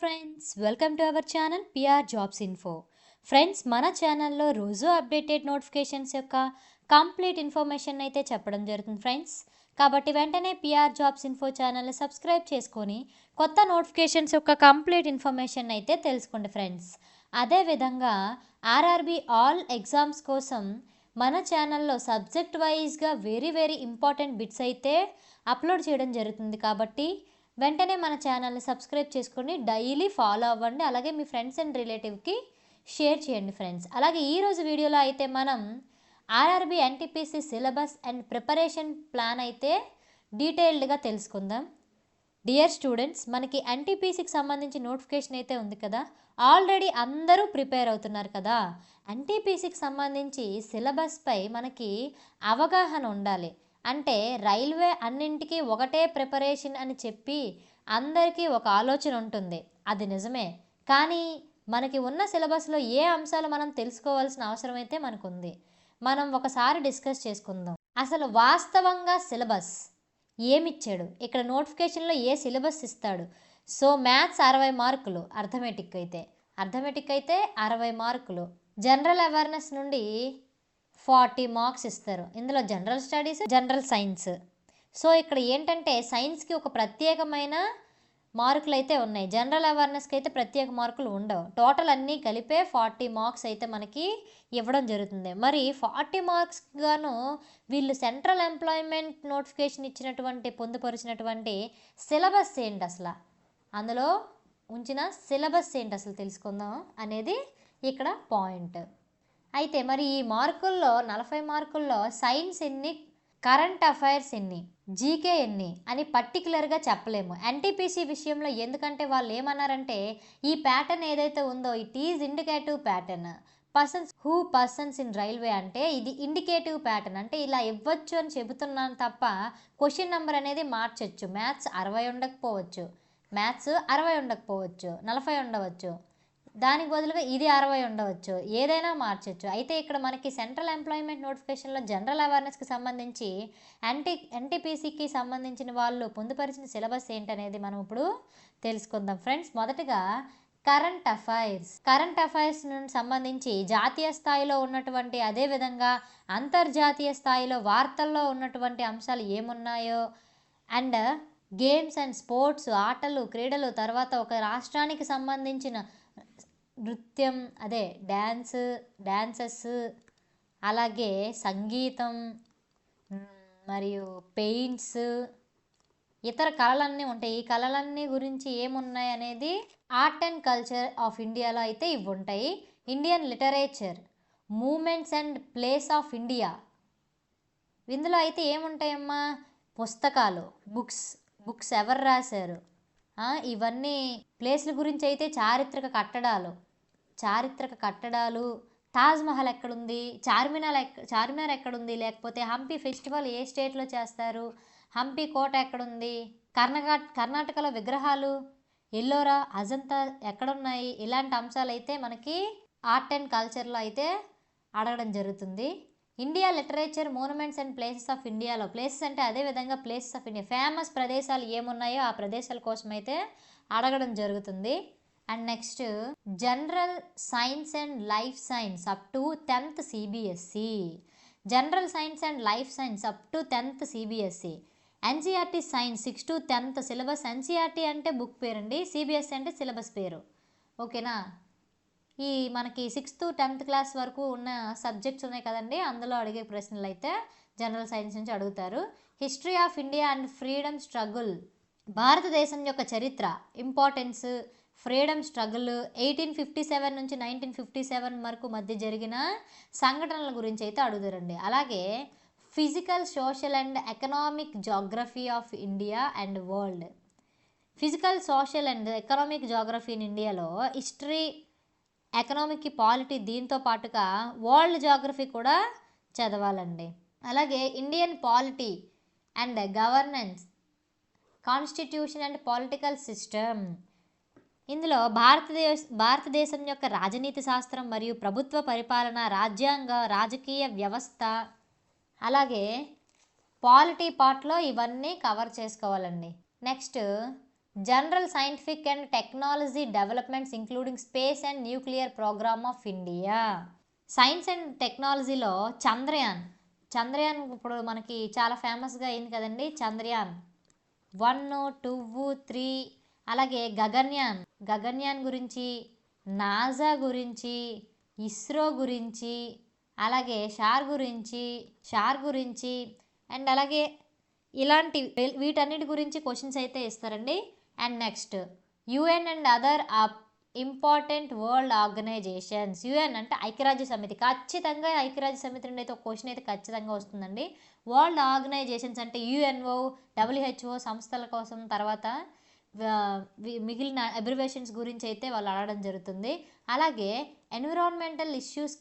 Friends, welcome to our channel PR jobs info. Friends, మన ఛానల్లో రోజు అప్డేటెడ్ నోటిఫికేషన్స్ యొక్క కంప్లీట్ ఇన్ఫర్మేషన్ అయితే చెప్పడం జరుగుతుంది ఫ్రెండ్స్. కాబట్టి వెంటనే పిఆర్ జాబ్స్ ఇన్ఫో ఛానల్ని సబ్స్క్రైబ్ చేసుకొని కొత్త నోటిఫికేషన్స్ యొక్క కంప్లీట్ ఇన్ఫర్మేషన్ అయితే తెలుసుకోండి ఫ్రెండ్స్. అదేవిధంగా ఆర్ఆర్బి ఆల్ ఎగ్జామ్స్ కోసం మన ఛానల్లో సబ్జెక్ట్ వైజ్గా వెరీ ఇంపార్టెంట్ బిట్స్ అయితే అప్లోడ్ చేయడం జరుగుతుంది. కాబట్టి వెంటనే మన ఛానల్ని సబ్స్క్రైబ్ చేసుకొని డైలీ ఫాలో అవ్వండి. అలాగే మీ ఫ్రెండ్స్ అండ్ రిలేటివ్కి షేర్ చేయండి ఫ్రెండ్స్. అలాగే ఈరోజు వీడియోలో అయితే మనం RRB NTPC syllabus and preparation plan అయితే డీటెయిల్డ్గా తెలుసుకుందాం. డియర్ స్టూడెంట్స్, మనకి ఎన్టీపీసీకి సంబంధించి నోటిఫికేషన్ అయితే ఉంది కదా, ఆల్రెడీ అందరూ ప్రిపేర్ అవుతున్నారు కదా. ఎన్టీపీసీకి సంబంధించి సిలబస్పై మనకి అవగాహన ఉండాలి. అంటే రైల్వే అన్నింటికీ ఒకటే ప్రిపరేషన్ అని చెప్పి అందరికీ ఒక ఆలోచన ఉంటుంది, అది నిజమే. కానీ మనకి ఉన్న సిలబస్లో ఏ అంశాలు మనం తెలుసుకోవాల్సిన అవసరం అయితే మనకుంది. మనం ఒకసారి డిస్కస్ చేసుకుందాం. అసలు వాస్తవంగా సిలబస్ ఏమిచ్చాడు, ఇక్కడ నోటిఫికేషన్లో ఏ సిలబస్ ఇస్తాడు. సో మ్యాథ్స్ 60 మార్కులు, అర్థమెటిక్ అయితే 60 మార్కులు, జనరల్ అవేర్నెస్ నుండి 40 మార్క్స్ ఇస్తారు. ఇందులో general studies, general science. So ఇక్కడ ఏంటంటే సైన్స్కి ఒక ప్రత్యేకమైన మార్కులు అయితే ఉన్నాయి, జనరల్ అవేర్నెస్కి అయితే ప్రత్యేక మార్కులు ఉండవు. టోటల్ అన్నీ కలిపే 40 మార్క్స్ అయితే మనకి ఇవ్వడం జరుగుతుంది. మరి 40 మార్క్స్ గాను వీళ్ళు సెంట్రల్ ఎంప్లాయ్మెంట్ నోటిఫికేషన్ ఇచ్చినటువంటి పొందుపరిచినటువంటి సిలబస్ ఏంటి, అసలు అందులో ఉంచిన సిలబస్ ఏంటి అసలు తెలుసుకుందాం అనేది ఇక్కడ పాయింట్. అయితే మరి ఈ మార్కుల్లో 40 మార్కుల్లో సైన్స్ ఎన్ని, కరెంట్ అఫైర్స్ ఎన్ని, జీకే ఎన్ని అని పర్టికులర్గా చెప్పలేము ఎన్టీపీసీ విషయంలో. ఎందుకంటే వాళ్ళు ఏమన్నారంటే ఈ ప్యాటర్న్ ఏదైతే ఉందో it is indicative pattern. Persons in railway అంటే ఇది ఇండికేటివ్ ప్యాటర్న్, అంటే ఇలా ఇవ్వచ్చు అని చెబుతున్నాను తప్ప క్వశ్చన్ నెంబర్ అనేది మార్చొచ్చు. మ్యాథ్స్ 60 ఉండకపోవచ్చు, 40 ఉండవచ్చు, దానికి బదులుగా ఇది 60 ఉండవచ్చు, ఏదైనా మార్చచ్చు. అయితే ఇక్కడ మనకి సెంట్రల్ ఎంప్లాయ్మెంట్ నోటిఫికేషన్లో జనరల్ అవేర్నెస్కి సంబంధించి ఎన్టీపీసీకి సంబంధించిన వాళ్ళు పొందుపరిచిన సిలబస్ ఏంటనేది మనం ఇప్పుడు తెలుసుకుందాం ఫ్రెండ్స్. మొదటగా కరెంట్ అఫైర్స్ సంబంధించి జాతీయ స్థాయిలో ఉన్నటువంటి, అదేవిధంగా అంతర్జాతీయ స్థాయిలో వార్తల్లో ఉన్నటువంటి అంశాలు ఏమున్నాయో, అండ్ గేమ్స్ అండ్ స్పోర్ట్స్, ఆటలు క్రీడలు, తర్వాత ఒక రాష్ట్రానికి సంబంధించిన నృత్యం, అదే డ్యాన్సెస్, అలాగే సంగీతం మరియు పెయింట్స్, ఇతర కళలన్నీ ఉంటాయి. ఈ కళలన్నీ గురించి ఏమున్నాయి అనేది ఆర్ట్ అండ్ కల్చర్ ఆఫ్ ఇండియాలో అయితే ఇవి ఉంటాయి. Indian literature, movements and place of India, ఇందులో అయితే ఏముంటాయమ్మా, పుస్తకాలు, బుక్స్ ఎవరు రాశారు, ఇవన్నీ ప్లేస్ల గురించి అయితే చారిత్రక కట్టడాలు, తాజ్మహల్ ఎక్కడుంది, చార్మినార్ ఎక్కడుంది, లేకపోతే హంపి ఫెస్టివల్ ఏ స్టేట్లో చేస్తారు, హంపి కోట ఎక్కడుంది, కర్ణాటకలో విగ్రహాలు, ఎల్లోరా, అజంతా ఎక్కడున్నాయి, ఇలాంటి అంశాలు అయితే మనకి ఆర్ట్ అండ్ కల్చర్లో అయితే అడగడం జరుగుతుంది. India literature, monuments and places of ఇండియాలో ప్లేసెస్ అంటే అదేవిధంగా ప్లేసెస్ ఆఫ్ ఇండియా, ఫేమస్ ప్రదేశాలు ఏమున్నాయో ఆ ప్రదేశాల కోసం అయితే అడగడం జరుగుతుంది. And next general science and life science up to 10th CBSE, general science and life science up to 10th CBSE, NCERT science 6 to 10th syllabus. NCERT అంటే బుక్ పేరండి, సిబిఎస్ఈ అంటే సిలబస్ పేరు, ఓకేనా. ఈ మనకి 6th to 10th క్లాస్ వరకు ఉన్న subjects ఉన్నాయి కదండి, అందులో అడిగే ప్రశ్నలు అయితే జనరల్ సైన్స్ నుంచి అడుగుతారు. History of India and freedom struggle, భారతదేశం యొక్క చరిత్ర, ఇంపార్టెన్స్, ఫ్రీడమ్ స్ట్రగుల్ 1857 నుంచి 1957 వరకు మధ్య జరిగిన సంఘటనల గురించి అయితే అడుగుతారండి. అలాగే physical, social and economic geography of India and world, physical, social and economic geography in ఇండియాలో హిస్టరీ, ఎకనామిక్, పాలిటీ, దీంతో పాటుగా వరల్డ్ జాగ్రఫీ కూడా చదవాలండి. అలాగే Indian polity and governance, constitution and political system, ఇందులో భారతదేశం యొక్క రాజనీతి శాస్త్రం మరియు ప్రభుత్వ పరిపాలన, రాజ్యాంగ, రాజకీయ వ్యవస్థ, అలాగే పాలిటీ పార్ట్లో ఇవన్నీ కవర్ చేసుకోవాలండి. Next general scientific and technology developments including space and nuclear program of India. Science and టెక్నాలజీలో చంద్రయాన్ ఇప్పుడు మనకి చాలా ఫేమస్గా అయింది కదండి. చంద్రయాన్ 1, 2, 3, అలాగే గగన్యాన్ గురించి, నాసా గురించి, ఇస్రో గురించి, అలాగే షార్ గురించి అండ్ అలాగే ఇలాంటి వీటన్నిటి గురించి క్వశ్చన్స్ అయితే ఇస్తారండి. And next UN and other important world organisations. UN అంటే ఐక్యరాజ్య సమితి, ఖచ్చితంగా ఐక్యరాజ్య సమితి నుండి అయితే ఒక క్వశ్చన్ అయితే ఖచ్చితంగా వస్తుందండి. వరల్డ్ ఆర్గనైజేషన్స్ అంటే యుఎన్ఓ, డబ్ల్యూహెచ్ఓ సంస్థల కోసం, తర్వాత మిగిలిన అబ్రివేషన్స్ గురించి అయితే వాళ్ళు అడగడం జరుగుతుంది. అలాగే environmental issues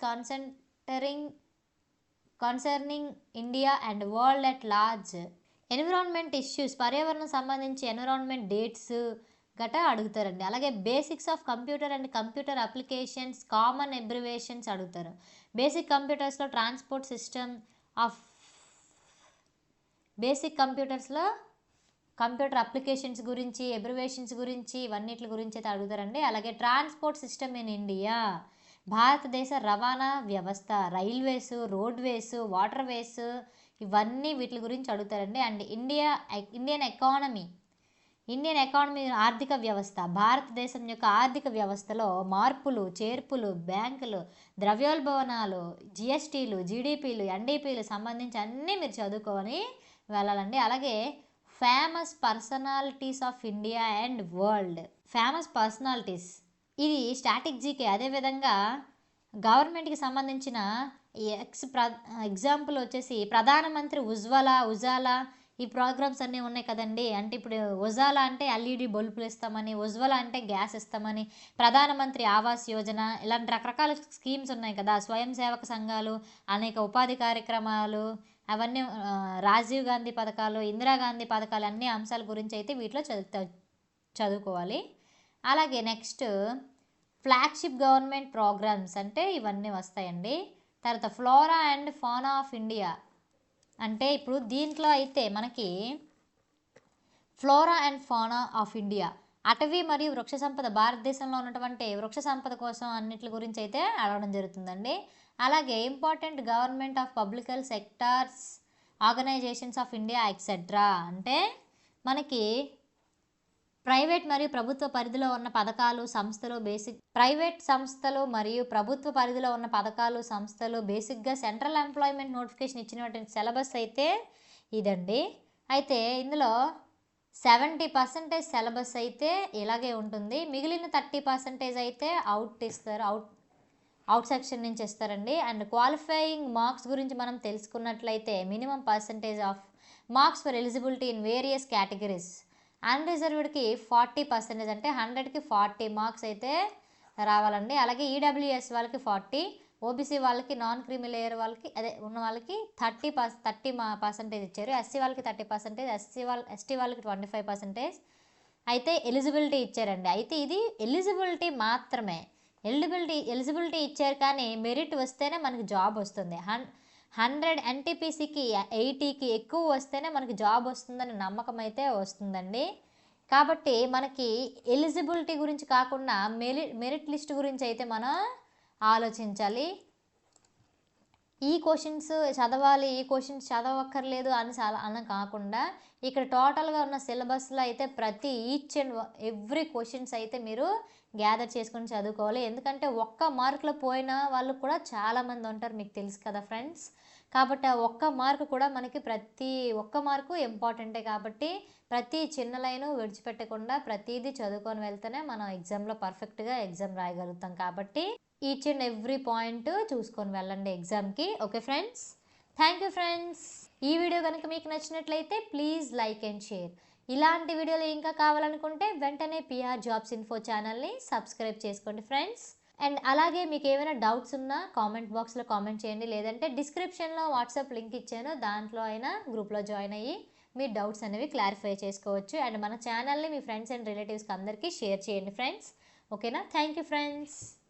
concerning India and world at large. Environment issues, పర్యావరణం సంబంధించి ఎన్విరాన్మెంట్ డేట్స్ గట్రా అడుగుతారండి. అలాగే basics of computer and computer applications, common abbreviations అడుగుతారు. బేసిక్ కంప్యూటర్స్లో కంప్యూటర్ అప్లికేషన్స్ గురించి, అబ్రివేషన్స్ గురించి, ఇవన్నిటి గురించి అయితే అడుగుతారండి. అలాగే ట్రాన్స్పోర్ట్ సిస్టమ్ ఇన్ ఇండియా, భారతదేశ రవాణా వ్యవస్థ, రైల్వేస్, రోడ్వేస్, వాటర్వేస్, ఇవన్నీ వీటి గురించి అడుగుతారండి. అండ్ ఇండియన్ ఎకానమీ ఆర్థిక వ్యవస్థ, భారతదేశం యొక్క ఆర్థిక వ్యవస్థలో మార్పులు, చేర్పులు, బ్యాంకులు, ద్రవ్యోల్బణాలు, జిఎస్టీలు, జీడిపిలు, ఎన్డిపిలు సంబంధించి అన్నీ మీరు చదువుకొని వెళ్ళాలండి. అలాగే famous personalities of India and world. Famous personalities ఇది స్టాటిక్ జీకే. అదేవిధంగా గవర్నమెంట్కి సంబంధించిన ఎగ్జాంపుల్ వచ్చేసి ప్రధానమంత్రి ఉజాలా ఈ ప్రోగ్రామ్స్ అన్నీ ఉన్నాయి కదండి. అంటే ఇప్పుడు ఉజాలా అంటే ఎల్ఈడి బల్బులు ఇస్తామని, ఉజ్వల అంటే గ్యాస్ ఇస్తామని, ప్రధానమంత్రి ఆవాస్ యోజన, ఇలాంటి రకరకాల స్కీమ్స్ ఉన్నాయి కదా. స్వయం సేవక సంఘాలు, అనేక ఉపాధి కార్యక్రమాలు, అవన్నీ రాజీవ్ గాంధీ పథకాలు, ఇందిరాగాంధీ పథకాలు, అన్ని అంశాల గురించి అయితే వీటిలో చదువుకోవాలి. అలాగే నెక్స్ట్ ఫ్లాగ్షిప్ గవర్నమెంట్ ప్రోగ్రామ్స్ అంటే ఇవన్నీ వస్తాయండి. తర్వాత flora and fauna of India అంటే ఇప్పుడు దీంట్లో అయితే మనకి flora and fauna of India, అటవీ మరియు వృక్ష సంపద, భారతదేశంలో ఉన్నటువంటి వృక్ష సంపద కోసం అన్నిటి గురించి అయితే అడగడం జరుగుతుందండి. అలాగే important government of public sectors organisations of India etcetera అంటే మనకి ప్రైవేట్ మరియు ప్రభుత్వ పరిధిలో ఉన్న పథకాలు, సంస్థలు, ప్రైవేట్ సంస్థలు మరియు ప్రభుత్వ పరిధిలో ఉన్న పథకాలు, సంస్థలు, బేసిక్గా సెంట్రల్ ఎంప్లాయ్మెంట్ నోటిఫికేషన్ ఇచ్చినటువంటి సిలబస్ అయితే ఇదండి. అయితే ఇందులో 70% సిలబస్ అయితే ఇలాగే ఉంటుంది. మిగిలిన 30% అయితే అవుట్ సెక్షన్ నుంచి ఇస్తారండి. అండ్ క్వాలిఫైయింగ్ మార్క్స్ గురించి మనం తెలుసుకున్నట్లయితే minimum percentage of marks for eligibility in various categories. అన్రిజర్వ్డ్కి 40% అంటే 100కి 40 మార్క్స్ అయితే రావాలండి. అలాగే ఈడబ్ల్యూఎస్ వాళ్ళకి 40, ఓబీసీ వాళ్ళకి, నాన్ క్రీమీ లేయర్ వాళ్ళకి ఉన్న వాళ్ళకి 30% ఇచ్చారు. ఎస్సీ వాళ్ళకి 30%, ఎస్టీ వాళ్ళకి 25% అయితే ఎలిజిబిలిటీ ఇచ్చారండి. అయితే ఇది ఎలిజిబిలిటీ మాత్రమే. ఎలిజిబిలిటీ ఇచ్చారు, కానీ మెరిట్ వస్తేనే మనకి జాబ్ వస్తుంది. 100 ఎన్టీపీసీకి 80కి ఎక్కువ వస్తేనే మనకి జాబ్ వస్తుందని నమ్మకం అయితే వస్తుందండి. కాబట్టి మనకి ఎలిజిబిలిటీ గురించి కాకుండా మెరిట్ లిస్ట్ గురించి అయితే మనం ఆలోచించాలి. ఈ క్వశ్చన్స్ చదవాలి, ఈ క్వశ్చన్స్ చదవక్కర్లేదు అని కాకుండా ఇక్కడ టోటల్గా ఉన్న సిలబస్లో అయితే ప్రతి ఈచ్ అండ్ ఎవ్రీ క్వశ్చన్స్ అయితే మీరు గ్యాదర్ చేసుకొని చదువుకోవాలి. ఎందుకంటే ఒక్క మార్కులో పోయిన వాళ్ళు కూడా చాలామంది ఉంటారు, మీకు తెలుసు కదా ఫ్రెండ్స్. కాబట్టి ఆ ఒక్క మార్కు కూడా మనకి ప్రతి ఒక్క మార్కు ఇంపార్టెంటే. కాబట్టి ప్రతి చిన్న లైను విడిచిపెట్టకుండా ప్రతిదీ చదువుకొని వెళ్తేనే మనం ఎగ్జామ్లో పర్ఫెక్ట్గా ఎగ్జామ్ రాయగలుగుతాం. కాబట్టి ఈచ్ అండ్ ఎవ్రీ పాయింట్ చూసుకొని వెళ్ళండి ఎగ్జామ్కి. Okay friends, thank you friends. ఈ వీడియో కనుక మీకు నచ్చినట్లయితే ప్లీజ్ లైక్ అండ్ షేర్. ఇలాంటి వీడియోలు ఇంకా కావాలనుకుంటే వెంటనే పిఆర్ జాబ్స్ ఇన్ఫో ఛానల్ని సబ్స్క్రైబ్ చేసుకోండి ఫ్రెండ్స్. అండ్ అలాగే మీకు ఏమైనా డౌట్స్ ఉన్నా కామెంట్ బాక్స్లో కామెంట్ చేయండి, లేదంటే డిస్క్రిప్షన్లో వాట్సాప్ లింక్ ఇచ్చాను, దాంట్లో అయినా గ్రూప్లో జాయిన్ అయ్యి మీ డౌట్స్ అనేవి క్లారిఫై చేసుకోవచ్చు. అండ్ మన ఛానల్ని మీ ఫ్రెండ్స్ అండ్ రిలేటివ్స్కి అందరికీ షేర్ చేయండి ఫ్రెండ్స్. ఓకేనా? Thank you friends.